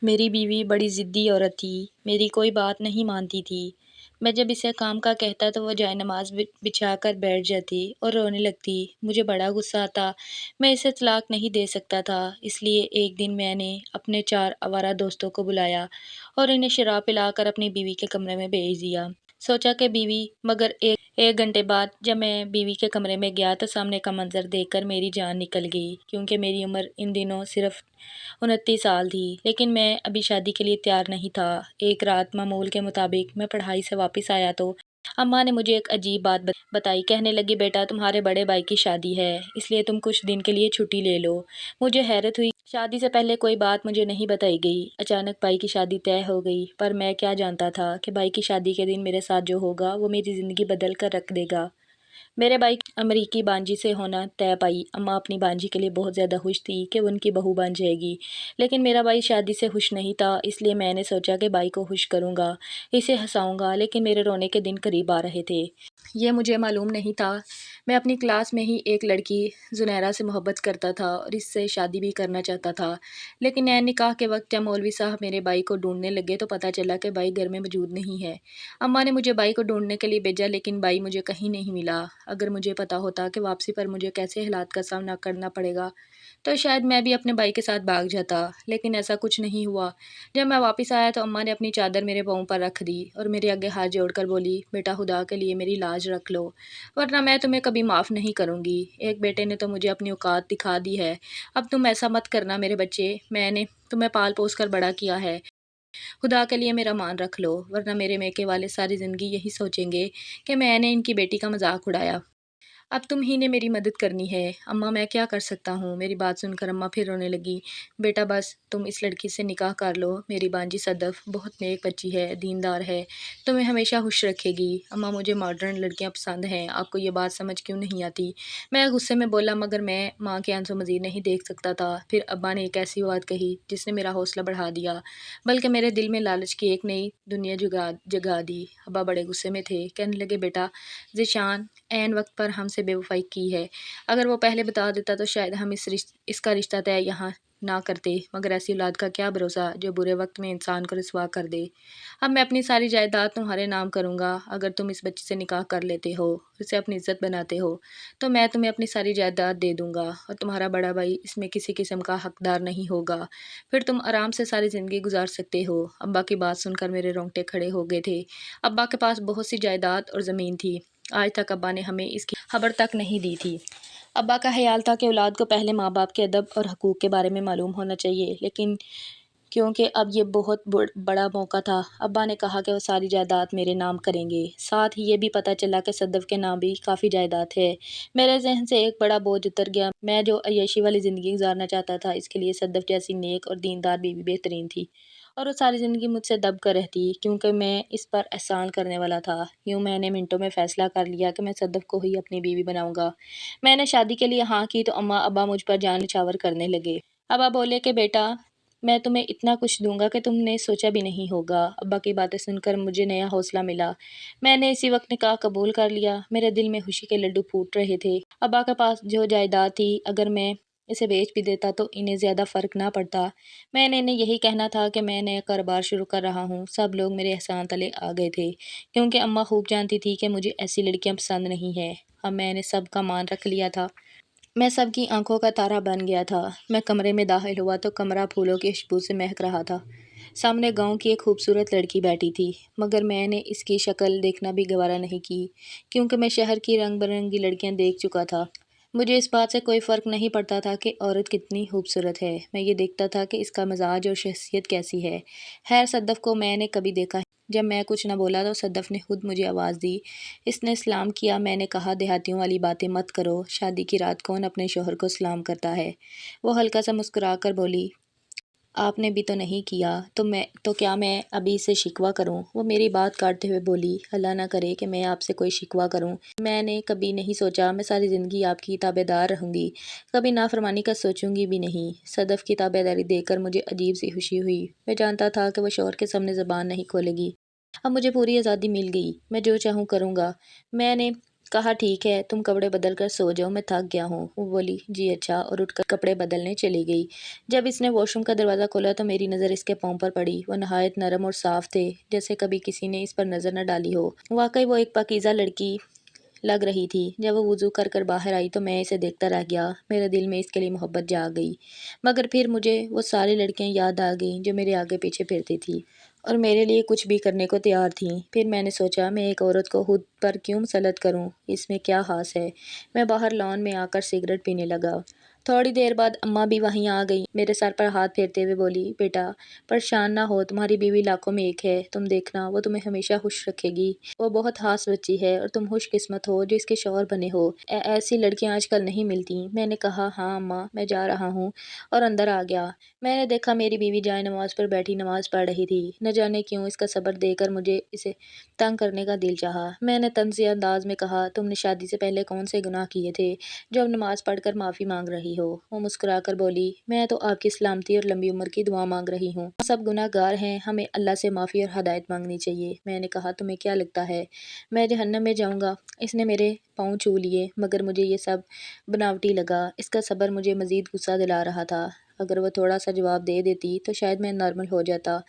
میری بیوی بڑی ضدی عورت تھی، میری کوئی بات نہیں مانتی تھی۔ میں جب اسے کام کا کہتا تو وہ جائے نماز بچھا کر بیٹھ جاتی اور رونے لگتی۔ مجھے بڑا غصہ آتا۔ میں اسے طلاق نہیں دے سکتا تھا، اس لیے ایک دن میں نے اپنے 4 آوارہ دوستوں کو بلایا اور انہیں شراب پلا کر اپنی بیوی کے کمرے میں بھیج دیا۔ سوچا کہ بیوی، مگر ایک گھنٹے بعد جب میں بیوی کے کمرے میں گیا تو سامنے کا منظر دیکھ کر میری جان نکل گئی، کیونکہ میری عمر ان دنوں صرف 29 سال تھی، لیکن میں ابھی شادی کے لیے تیار نہیں تھا۔ ایک رات معمول کے مطابق میں پڑھائی سے واپس آیا تو اماں نے مجھے ایک عجیب بات بتائی۔ کہنے لگی، بیٹا تمہارے بڑے بھائی کی شادی ہے، اس لیے تم کچھ دن کے لیے چھٹی لے لو۔ مجھے حیرت ہوئی، شادی سے پہلے کوئی بات مجھے نہیں بتائی گئی۔ اچانک بھائی کی شادی طے ہو گئی، پر میں کیا جانتا تھا کہ بھائی کی شادی کے دن میرے ساتھ جو ہوگا وہ میری زندگی بدل کر رکھ دے گا۔ میرے بھائی کی امریکی بانجی سے ہونا طے پائی۔ اماں اپنی بانجی کے لیے بہت زیادہ خوش تھی کہ وہ ان کی بہو بن جائے گی، لیکن میرا بھائی شادی سے خوش نہیں تھا، اس لیے میں نے سوچا کہ بھائی کو خوش کروں گا، اسے ہنساؤں گا، لیکن میرے رونے کے دن قریب آ رہے تھے۔ یہ مجھے معلوم نہیں تھا۔ میں اپنی کلاس میں ہی ایک لڑکی زنیرہ سے محبت کرتا تھا اور اس سے شادی بھی کرنا چاہتا تھا، لیکن نیا نکاح کے وقت جب مولوی صاحب میرے بھائی کو ڈھونڈنے لگے تو پتہ چلا کہ بھائی گھر میں موجود نہیں ہے۔ اماں نے مجھے بھائی کو ڈھونڈنے کے لیے بھیجا، لیکن بھائی مجھے کہیں نہیں ملا۔ اگر مجھے پتہ ہوتا کہ واپسی پر مجھے کیسے حالات کا سامنا کرنا پڑے گا تو شاید میں بھی اپنے بھائی کے ساتھ بھاگ جاتا، لیکن ایسا کچھ نہیں ہوا۔ جب میں واپس آیا تو اماں نے اپنی چادر میرے پاؤں پر رکھ دی اور میرے آگے ہاتھ جوڑ کر بولی، بیٹا خدا کے لیے میری لاج رکھ لو، ورنہ میں تمہیں کبھی معاف نہیں کروں گی۔ ایک بیٹے نے تو مجھے اپنی اوقات دکھا دی ہے، اب تم ایسا مت کرنا میرے بچے، میں نے تمہیں پال پوس کر بڑا کیا ہے، خدا کے لیے میرا مان رکھ لو، ورنہ میرے میکے والے ساری زندگی یہی سوچیں گے کہ میں نے ان کی بیٹی کا مذاق اڑایا۔ اب تم ہی نے میری مدد کرنی ہے۔ اماں میں کیا کر سکتا ہوں؟ میری بات سن کر اماں پھر رونے لگی۔ بیٹا بس تم اس لڑکی سے نکاح کر لو، میری بانجی صدف بہت نیک بچی ہے، دیندار ہے، تمہیں ہمیشہ خوش رکھے گی۔ اماں مجھے ماڈرن لڑکیاں پسند ہیں، آپ کو یہ بات سمجھ کیوں نہیں آتی؟ میں غصے میں بولا، مگر میں ماں کے آنسو مزید نہیں دیکھ سکتا تھا۔ پھر ابا نے ایک ایسی بات کہی جس نے میرا حوصلہ بڑھا دیا، بلکہ میرے دل میں لالچ کی ایک نئی دنیا جگا دی۔ ابا بڑے غصے میں تھے، کہنے لگے، بیٹا ذیشان عین وقت پر ہم سے بے وفائی کی ہے، اگر وہ پہلے بتا دیتا تو شاید ہم اس کا رشتہ طے یہاں نہ کرتے، مگر ایسی اولاد کا کیا بھروسہ جو برے وقت میں انسان کو رسوا کر دے۔ اب میں اپنی ساری جائیداد تمہارے نام کروں گا، اگر تم اس بچی سے نکاح کر لیتے ہو، اسے اپنی عزت بناتے ہو، تو میں تمہیں اپنی ساری جائیداد دے دوں گا اور تمہارا بڑا بھائی اس میں کسی قسم کا حقدار نہیں ہوگا، پھر تم آرام سے ساری زندگی گزار سکتے ہو۔ ابا کی بات سن کر میرے رونگٹے کھڑے ہو گئے تھے۔ ابا کے پاس بہت سی جائیداد اور زمین تھی، آج تک ابا نے ہمیں اس کی خبر تک نہیں دی تھی۔ ابا کا خیال تھا کہ اولاد کو پہلے ماں باپ کے ادب اور حقوق کے بارے میں معلوم ہونا چاہیے، لیکن کیونکہ اب یہ بہت بڑا موقع تھا، ابا نے کہا کہ وہ ساری جائیداد میرے نام کریں گے۔ ساتھ ہی یہ بھی پتہ چلا کہ صدف کے نام بھی کافی جائیداد ہے۔ میرے ذہن سے ایک بڑا بوجھ اتر گیا۔ میں جو عیاشی والی زندگی گزارنا چاہتا تھا، اس کے لیے صدف جیسی نیک اور دیندار بیوی بہترین تھی، اور وہ ساری زندگی مجھ سے دب کر رہتی، کیونکہ میں اس پر احسان کرنے والا تھا۔ یوں میں نے منٹوں میں فیصلہ کر لیا کہ میں صدف کو ہی اپنی بیوی بناؤں گا۔ میں نے شادی کے لیے ہاں کی تو اماں ابا مجھ پر جان نچھاور کرنے لگے۔ ابا بولے کہ بیٹا میں تمہیں اتنا کچھ دوں گا کہ تم نے سوچا بھی نہیں ہوگا۔ ابا کی باتیں سن کر مجھے نیا حوصلہ ملا۔ میں نے اسی وقت نکاح قبول کر لیا۔ میرے دل میں خوشی کے لڈو پھوٹ رہے تھے۔ ابا کے پاس جو جائیداد تھی، اگر میں اسے بیچ بھی دیتا تو انہیں زیادہ فرق نہ پڑتا۔ میں نے انہیں یہی کہنا تھا کہ میں نیا کاروبار شروع کر رہا ہوں۔ سب لوگ میرے احسان تلے آ گئے تھے، کیونکہ اماں خوب جانتی تھی کہ مجھے ایسی لڑکیاں پسند نہیں ہیں۔ اب میں نے سب کا مان رکھ لیا تھا۔ میں سب کی آنکھوں کا تارا بن گیا تھا۔ میں کمرے میں داخل ہوا تو کمرہ پھولوں کی خوشبو سے مہک رہا تھا۔ سامنے گاؤں کی ایک خوبصورت لڑکی بیٹھی تھی، مگر میں نے اس کی شکل دیکھنا بھی گوارا نہیں کی، کیونکہ میں شہر کی رنگ برنگی لڑکیاں دیکھ چکا تھا۔ مجھے اس بات سے کوئی فرق نہیں پڑتا تھا کہ عورت کتنی خوبصورت ہے، میں یہ دیکھتا تھا کہ اس کا مزاج اور شخصیت کیسی ہے۔ خیر صدف کو میں نے کبھی دیکھا ہی۔ جب میں کچھ نہ بولا تو صدف نے خود مجھے آواز دی۔ اس نے سلام کیا۔ میں نے کہا، دیہاتیوں والی باتیں مت کرو، شادی کی رات کون اپنے شوہر کو سلام کرتا ہے؟ وہ ہلکا سا مسکرا کر بولی، آپ نے بھی تو نہیں کیا، تو کیا میں ابھی اس سے شکوہ کروں؟ وہ میری بات کاٹتے ہوئے بولی، اللہ نہ کرے کہ میں آپ سے کوئی شکوہ کروں، میں نے کبھی نہیں سوچا، میں ساری زندگی آپ کی تابع دار رہوں گی، کبھی نافرمانی کا سوچوں گی بھی نہیں۔ صدف کی تابع داری دیکھ کر مجھے عجیب سی خوشی ہوئی۔ میں جانتا تھا کہ وہ شوہر کے سامنے زبان نہیں کھولے گی۔ اب مجھے پوری آزادی مل گئی، میں جو چاہوں کروں گا۔ میں نے कहा ठीक है, तुम कपड़े बदल कर सो जाओ, मैं थक गया हूँ। वो बोली जी अच्छा, और उठकर कपड़े बदलने चली गई। जब इसने वॉशरूम का दरवाज़ा खोला तो मेरी नज़र इसके पाँव पर पड़ी। वो नहायत नरम और साफ थे, जैसे कभी किसी ने इस पर नज़र न डाली हो। वाकई वो एक पाकीज़ा लड़की लग रही थी। जब वो वुज़ू कर कर बाहर आई तो मैं इसे देखता रह गया। मेरे दिल में इसके लिए मोहब्बत जाग गई। मगर फिर मुझे वो सारी लड़कियां याद आ गईं जो मेरे आगे पीछे फिरती थी और मेरे लिए कुछ भी करने को तैयार थीं। फिर मैंने सोचा मैं एक औरत को खुद पर क्यों मुसलत करूं, इसमें क्या खास है। मैं बाहर लॉन में आकर सिगरेट पीने लगा। थोड़ी देर बाद अम्मा भी वहीं आ गई। मेरे सर पर हाथ फेरते हुए बोली, बेटा परेशान ना हो, तुम्हारी बीवी लाखों में एक है, तुम देखना वो तुम्हें हमेशा खुश रखेगी। वो बहुत खास बच्ची है और तुम खुशकिस्मत हो जो इसके शौहर बने हो। ऐसी लड़कियां आजकल नहीं मिलती। मैंने कहा हाँ अम्मा, मैं जा रहा हूँ, और अंदर आ गया। मैंने देखा मेरी बीवी जाए नमाज पर बैठी नमाज पढ़ रही थी। न जाने क्यों इसका सब्र देकर मुझे इसे तंग करने का दिल चाहा। मैंने तंज़ी अंदाज में कहा, तुमने शादी से पहले कौन से गुनाह किए थे जो अब नमाज पढ़कर माफ़ी मांग रही हो। वो मुस्कुराकर बोली, मैं तो आपकी सलामती और लंबी उम्र की दुआ मांग रही हूँ। सब गुनाहगार हैं, हमें अल्लाह से माफ़ी और हदायत मांगनी चाहिए। मैंने कहा, तुम्हें क्या लगता है मैं जहन्नम में जाऊँगा? इसने मेरे पाँव छू लिए, मगर मुझे ये सब बनावटी लगा। इसका सब्र मुझे मज़ीद गुस्सा दिला रहा था। अगर वो थोड़ा सा जवाब दे देती तो शायद मैं नॉर्मल हो जाता,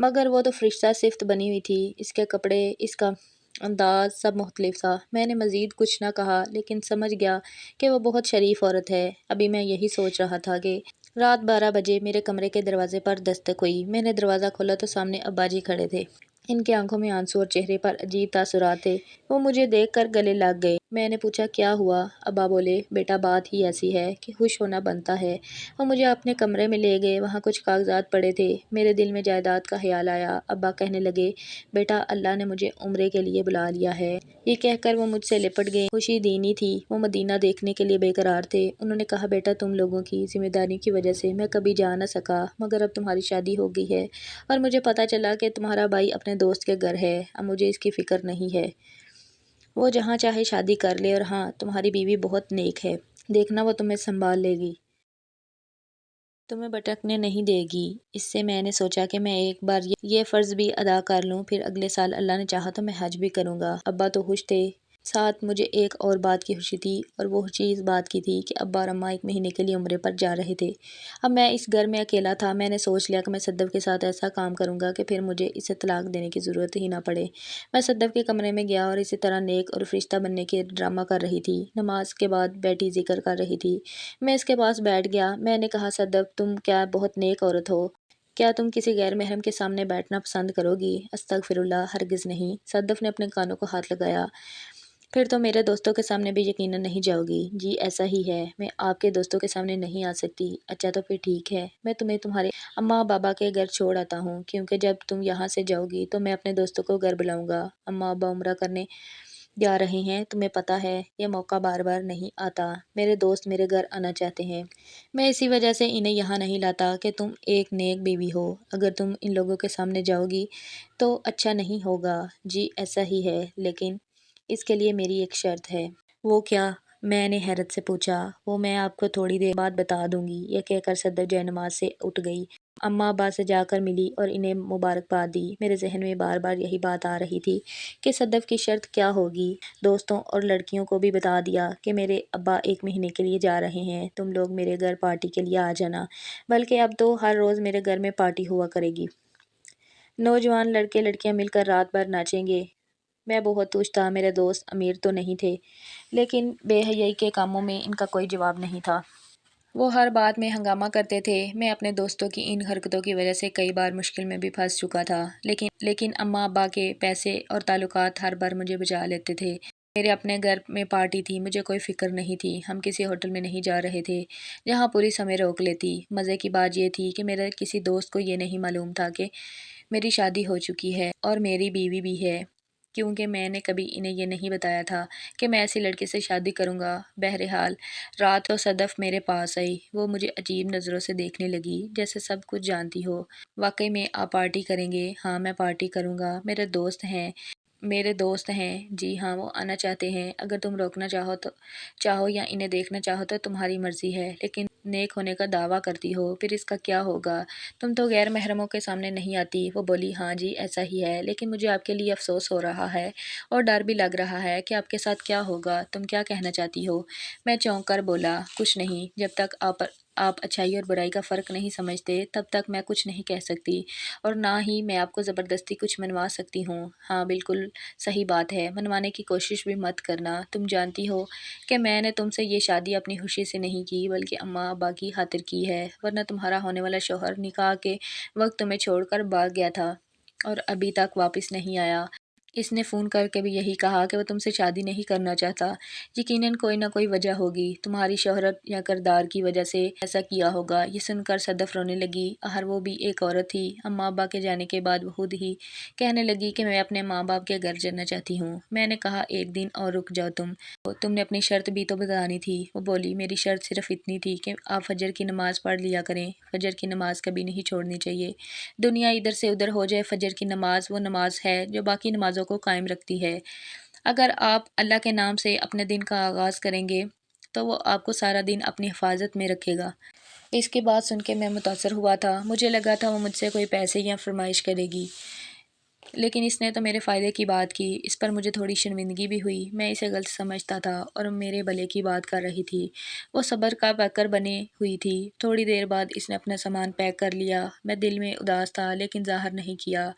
मगर वो तो फरिश्ता सिफ्त बनी हुई थी। इसके कपड़े, इसका अंदाज सब मुख्तलिफ था। मैंने मज़ीद कुछ ना कहा, लेकिन समझ गया कि वो बहुत शरीफ औरत है। अभी मैं यही सोच रहा था कि रात 12 बजे मेरे कमरे के दरवाजे पर दस्तक हुई। मैंने दरवाज़ा खोला तो सामने अब्बा जी खड़े थे। इनकी आंखों में आंसू और चेहरे पर अजीब तासुरात थे। वो मुझे देखकर गले लग गए। मैंने पूछा, क्या हुआ? अब्बा बोले, बेटा बात ही ऐसी है कि खुश होना बनता है। वो मुझे अपने कमरे में ले गए। वहाँ कुछ कागजात पड़े थे। मेरे दिल में जायदाद का ख्याल आया। अब्बा कहने लगे, बेटा अल्लाह ने मुझे उम्रे के लिए बुला लिया है। ये कहकर वो मुझसे लिपट गए। खुशी दीनी थी। वो मदीना देखने के लिए बेकरार थे। उन्होंने कहा, बेटा तुम लोगों की जिम्मेदारी की वजह से मैं कभी जा न सका, मगर अब तुम्हारी शादी हो गई है और मुझे पता चला कि तुम्हारा भाई अपने दोस्त के घर है। अब मुझे इसकी फ़िक्र नहीं है। वो जहाँ चाहे शादी कर ले, और हाँ, तुम्हारी बीवी बहुत नेक है। देखना वो तुम्हें संभाल लेगी, तुम्हें भटकने नहीं देगी। इससे मैंने सोचा कि मैं एक बार ये फ़र्ज़ भी अदा कर लूँ, फिर अगले साल अल्लाह ने चाहा तो मैं हज भी करूँगा। अब्बा तो खुश थे, साथ मुझे एक और बात की खुशी थी, और वो खुशी इस बात की थी कि अब्बा और अम्मा 1 महीने के लिए उम्रे पर जा रहे थे। अब मैं इस घर में अकेला था। मैंने सोच लिया कि मैं सद्दफ़ के साथ ऐसा काम करूँगा कि फिर मुझे इसे तलाक देने की ज़रूरत ही ना पड़े। मैं सद्दफ़ के कमरे में गया और इसी तरह नेक और फ़रिश्ता बनने के ड्रामा कर रही थी। नमाज के बाद बैठी ज़िक्र कर रही थी। मैं इसके पास बैठ गया। मैंने कहा, सद्दफ़ तुम क्या बहुत नेक औरत हो। क्या तुम किसी गैर महरम के सामने बैठना पसंद करोगी? अस्तगफिरुल्लाह, हरगिज़ नहीं। सद्दफ़ ने अपने कानों को हाथ लगाया। फिर तो मेरे दोस्तों के सामने भी यकीनन नहीं जाओगी। जी ऐसा ही है, मैं आपके दोस्तों के सामने नहीं आ सकती। अच्छा तो फिर ठीक है, मैं तुम्हें तुम्हारे अम्मा बाबा के घर छोड़ आता हूँ, क्योंकि जब तुम यहाँ से जाओगी तो मैं अपने दोस्तों को घर बुलाऊंगा। अम्मा अब्बा उम्रा करने जा रहे हैं, तुम्हें पता है ये मौका बार बार नहीं आता। मेरे दोस्त मेरे घर आना चाहते हैं। मैं इसी वजह से इन्हें यहाँ नहीं लाता कि तुम एक नेक बीवी हो। अगर तुम इन लोगों के सामने जाओगी तो अच्छा नहीं होगा। जी ऐसा ही है, लेकिन इसके लिए मेरी एक शर्त है। वो क्या? मैंने हैरत से पूछा। वो मैं आपको थोड़ी देर बाद बता दूंगी। यह कहकर सदर जयनमाज से उठ गई। अम्मा अब्बा से जाकर मिली और इन्हें मुबारकबाद दी। मेरे जहन में बार बार यही बात आ रही थी कि सदफ की शर्त क्या होगी। दोस्तों और लड़कियों को भी बता दिया कि मेरे अब्बा 1 महीने के लिए जा रहे हैं, तुम लोग मेरे घर पार्टी के लिए आ जाना। बल्कि अब तो हर रोज़ मेरे घर में पार्टी हुआ करेगी। नौजवान लड़के लड़कियां मिलकर रात भर नाचेंगे। मैं बहुत खुश था। मेरे दोस्त अमीर तो नहीं थे, लेकिन बेहयाई के कामों में इनका कोई जवाब नहीं था। वो हर बात में हंगामा करते थे। मैं अपने दोस्तों की इन हरकतों की वजह से कई बार मुश्किल में भी फंस चुका था, लेकिन अम्मा अब्बा के पैसे और ताल्लुकात हर बार मुझे बचा लेते थे। मेरे अपने घर में पार्टी थी, मुझे कोई फ़िक्र नहीं थी। हम किसी होटल में नहीं जा रहे थे जहाँ पुलिस हमें रोक लेती। मज़े की बात यह थी कि मेरे किसी दोस्त को ये नहीं मालूम था कि मेरी शादी हो चुकी है और मेरी बीवी भी है, क्योंकि मैंने कभी इन्हें ये नहीं बताया था कि मैं ऐसी लड़की से शादी करूँगा। बहरहाल रात को सदफ़ मेरे पास आई। वो मुझे अजीब नज़रों से देखने लगी, जैसे सब कुछ जानती हो। वाकई में आप पार्टी करेंगे? हाँ मैं पार्टी करूँगा। मेरे दोस्त हैं जी हाँ, वो आना चाहते हैं। अगर तुम रोकना चाहो या इन्हें देखना चाहो तो तुम्हारी मर्ज़ी है, नेक होने का दावा करती हो, फिर इसका क्या होगा? तुम तो गैर महरमों के सामने नहीं आती। वो बोली, हाँ जी, ऐसा ही है, लेकिन मुझे आपके लिए अफ़सोस हो रहा है और डर भी लग रहा है कि आपके साथ क्या होगा। तुम क्या कहना चाहती हो? मैं चौंक कर बोला, कुछ नहीं, जब तक आप अच्छाई और बुराई का फ़र्क नहीं समझते, तब तक मैं कुछ नहीं कह सकती और ना ही मैं आपको ज़बरदस्ती कुछ मनवा सकती हूँ। हाँ, बिल्कुल सही बात है, मनवाने की कोशिश भी मत करना। तुम जानती हो कि मैंने तुमसे ये शादी अपनी खुशी से नहीं की, बल्कि अम्मा अब्बा की खातिर की है, वरना तुम्हारा होने वाला शौहर निकाह के वक्त तुम्हें छोड़कर भाग गया था और अभी तक वापस नहीं आया। इसने फ़ोन करके भी यही कहा कि वो तुमसे शादी नहीं करना चाहता। यकीनन कोई ना कोई वजह होगी, तुम्हारी शोहरत या किरदार की वजह से ऐसा किया होगा। ये सुनकर सदफ रोने लगी। आहर वो भी एक औरत थी। अम्मा अब्बा के जाने के बाद वो खुद ही कहने लगी कि मैं अपने माँ बाप के घर जाना चाहती हूँ। मैंने कहा, एक दिन और रुक जाओ तुमने अपनी शर्त भी तो बतानी थी। वो बोली, मेरी शर्त सिर्फ इतनी थी कि आप फजर की नमाज़ पढ़ लिया करें। फजर की नमाज़ कभी नहीं छोड़नी चाहिए। दुनिया इधर से उधर हो जाए, फजर की नमाज वो नमाज है जो बाकी नमाज़ों को कायम रखती है। अगर आप अल्लाह के नाम से अपने दिन का आगाज़ करेंगे तो वो आपको सारा दिन अपनी हिफाजत में रखेगा। इसकी बात सुन के मैं मुतासर हुआ था। मुझे लगा था वो मुझसे कोई पैसे या फरमाइश करेगी, लेकिन इसने तो मेरे फ़ायदे की बात की। इस पर मुझे थोड़ी शर्मिंदगी भी हुई। मैं इसे गलत समझता था और मेरे भले की बात कर रही थी। वो सब्र का पैकर बनी हुई थी। थोड़ी देर बाद इसने अपना सामान पैक कर लिया। मैं दिल में उदास था, लेकिन ज़ाहिर नहीं किया।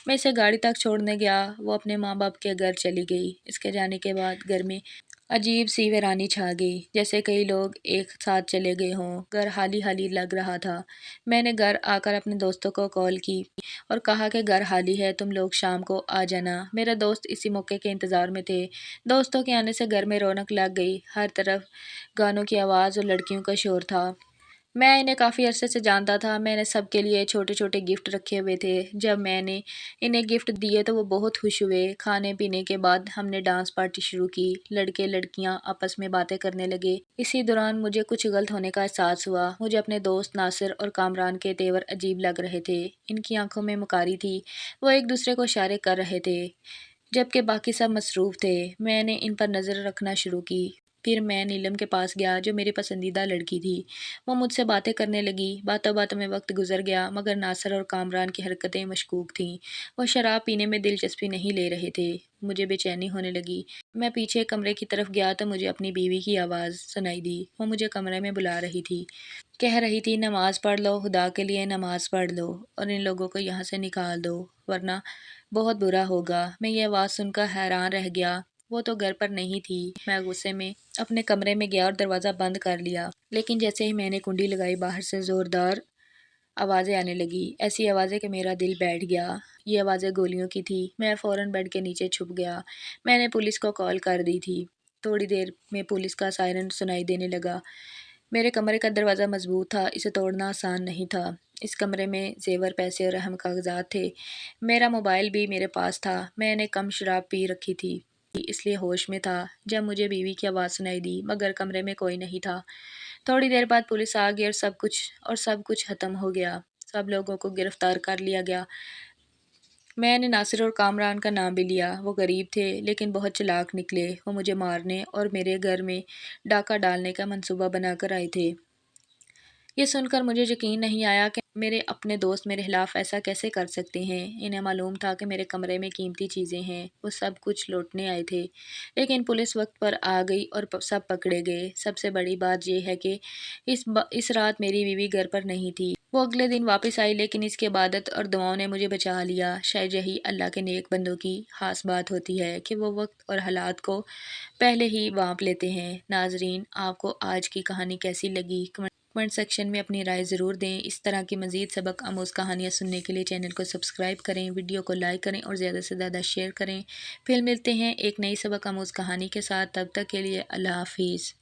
मैं इसे गाड़ी तक छोड़ने गया। वो अपने माँ बाप के घर चली गई। इसके जाने के बाद घर में अजीब सी वीरानी छा गई, जैसे कई लोग एक साथ चले गए हों। घर खाली खाली लग रहा था। मैंने घर आकर अपने दोस्तों को कॉल की और कहा कि घर खाली है, तुम लोग शाम को आ जाना। मेरे दोस्त इसी मौके के इंतज़ार में थे। दोस्तों के आने से घर में रौनक लग गई। हर तरफ गानों की आवाज़ और लड़कियों का शोर था। मैं इन्हें काफ़ी अरसे से जानता था। मैंने सबके लिए छोटे-छोटे गिफ्ट रखे हुए थे। जब मैंने इन्हें गिफ्ट दिए तो वो बहुत खुश हुए। खाने-पीने के बाद हमने डांस पार्टी शुरू की। लड़के-लड़कियां आपस में बातें करने लगे। इसी दौरान मुझे कुछ गलत होने का एहसास हुआ। मुझे अपने दोस्त नासिर और कामरान के तेवर अजीब लग रहे थे। इनकी आंखों में मुकारी थी। वो एक दूसरे को इशारे कर रहे थे, जबकि बाकी सब मसरूफ़ थे। मैंने इन पर नज़र रखना शुरू की। फिर मैं नीलम के पास गया, जो मेरी पसंदीदा लड़की थी। वो मुझसे बातें करने लगी। बातों-बातों में वक्त गुजर गया, मगर नासिर और कामरान की हरकतें मशकूक थीं। वो शराब पीने में दिलचस्पी नहीं ले रहे थे। मुझे बेचैनी होने लगी। मैं पीछे कमरे की तरफ गया तो मुझे अपनी बीवी की आवाज़ सुनाई दी। वो मुझे कमरे में बुला रही थी। कह रही थी, नमाज़ पढ़ लो, खुदा के लिए नमाज़ पढ़ लो और इन लोगों को यहाँ से निकाल दो, वरना बहुत बुरा होगा। मैं ये आवाज़ सुनकर हैरान रह गया। वो तो घर पर नहीं थी। मैं गुस्से में अपने कमरे में गया और दरवाज़ा बंद कर लिया। लेकिन जैसे ही मैंने कुंडी लगाई, बाहर से ज़ोरदार आवाज़ें आने लगी। ऐसी आवाज़ें कि मेरा दिल बैठ गया। ये आवाज़ें गोलियों की थी। मैं फ़ौरन बेड के नीचे छुप गया। मैंने पुलिस को कॉल कर दी थी। थोड़ी देर में पुलिस का सायरन सुनाई देने लगा। मेरे कमरे का दरवाज़ा मज़बूत था, इसे तोड़ना आसान नहीं था। इस कमरे में ज़ेवर, पैसे और अहम कागज़ात थे। मेरा मोबाइल भी मेरे पास था। मैंने कम शराब पी रखी थी, इसलिए होश में था जब मुझे बीवी की आवाज़ सुनाई दी, मगर कमरे में कोई नहीं था। थोड़ी देर बाद पुलिस आ गई और सब कुछ ख़त्म हो गया। सब लोगों को गिरफ़्तार कर लिया गया। मैंने नासिर और कामरान का नाम भी लिया। वो गरीब थे, लेकिन बहुत चालाक निकले। वो मुझे मारने और मेरे घर में डाका डालने का मंसूबा बनाकर आए थे। ये सुनकर मुझे यकीन नहीं आया कि मेरे अपने दोस्त मेरे खिलाफ ऐसा कैसे कर सकते हैं। इन्हें मालूम था कि मेरे कमरे में कीमती चीज़ें हैं। वो सब कुछ लूटने आए थे। लेकिन पुलिस वक्त पर आ गई और सब पकड़े गए। सबसे बड़ी बात यह है कि इस रात मेरी बीवी घर पर नहीं थी। वो अगले दिन वापस आई, लेकिन इसकी इबादत और दुआओं ने मुझे बचा लिया। शायद यही अल्लाह के नेक बंदों की खास बात होती है कि वो वक्त और हालात को पहले ही भांप लेते हैं। नाजरीन, आपको आज की कहानी कैसी लगी? कमेंट सेक्शन में अपनी राय ज़रूर दें। इस तरह की मज़ीद सबक आमूज़ कहानियाँ सुनने के लिए चैनल को सब्सक्राइब करें, वीडियो को लाइक करें और ज़्यादा से ज़्यादा शेयर करें। फिर मिलते हैं एक नई सबक आमूज़ कहानी के साथ। तब तक के लिए अल्लाह हाफ़िज़।